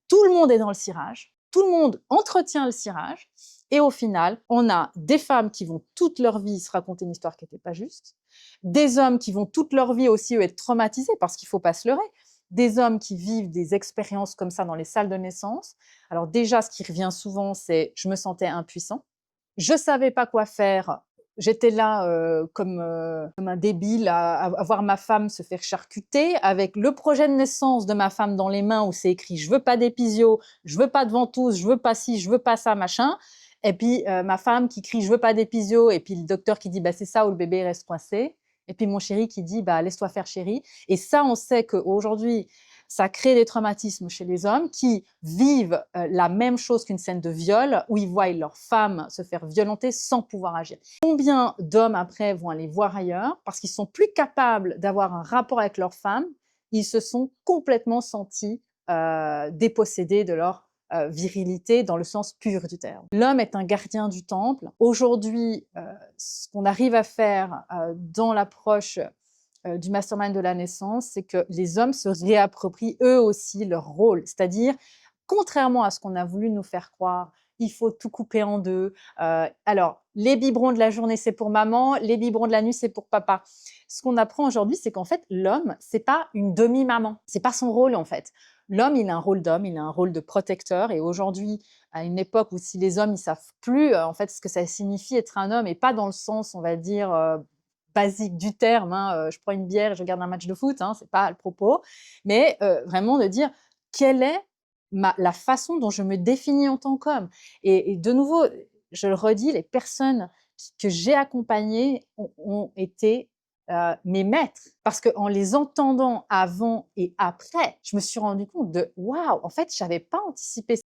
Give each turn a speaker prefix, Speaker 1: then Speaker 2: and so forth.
Speaker 1: tout le monde est dans le cirage, tout le monde entretient le cirage, et au final, on a des femmes qui vont toute leur vie se raconter une histoire qui n'était pas juste, des hommes qui vont toute leur vie aussi être traumatisés, parce qu'il ne faut pas se leurrer, des hommes qui vivent des expériences comme ça dans les salles de naissance. Alors déjà, ce qui revient souvent, c'est « je me sentais impuissant ». Je ne savais pas quoi faire. J'étais là comme un débile à voir ma femme se faire charcuter avec le projet de naissance de ma femme dans les mains où c'est écrit « je veux pas d'épisio, je veux pas de ventouse, je veux pas ci, je veux pas ça, machin ». Et puis ma femme qui crie « je veux pas d'épisio » et puis le docteur qui dit bah, « c'est ça ou le bébé reste coincé ». Et puis mon chéri qui dit bah, « laisse-toi faire chéri ». Et ça, on sait qu'aujourd'hui, ça crée des traumatismes chez les hommes qui vivent la même chose qu'une scène de viol où ils voient leur femme se faire violenter sans pouvoir agir. Combien d'hommes après vont aller voir ailleurs parce qu'ils sont plus capables d'avoir un rapport avec leur femme, ils se sont complètement sentis dépossédés de leur virilité dans le sens pur du terme. L'homme est un gardien du temple. Aujourd'hui, ce qu'on arrive à faire dans l'approche du mastermind de la naissance, c'est que les hommes se réapproprient eux aussi leur rôle. C'est-à-dire, contrairement à ce qu'on a voulu nous faire croire, il faut tout couper en deux. Alors, les biberons de la journée, c'est pour maman, les biberons de la nuit, c'est pour papa. Ce qu'on apprend aujourd'hui, c'est qu'en fait, l'homme, c'est pas une demi-maman. C'est pas son rôle, en fait. L'homme, il a un rôle d'homme, il a un rôle de protecteur. Et aujourd'hui, à une époque où si les hommes, ils savent plus, en fait, ce que ça signifie être un homme, et pas dans le sens, on va dire, basique du terme, hein, je prends une bière et je regarde un match de foot, hein, c'est pas le propos, mais vraiment de dire quelle est la façon dont je me définis en tant qu'homme. Et de nouveau, je le redis, les personnes que j'ai accompagnées ont été mes maîtres, parce qu'en les entendant avant et après, je me suis rendu compte de waouh, en fait, je n'avais pas anticipé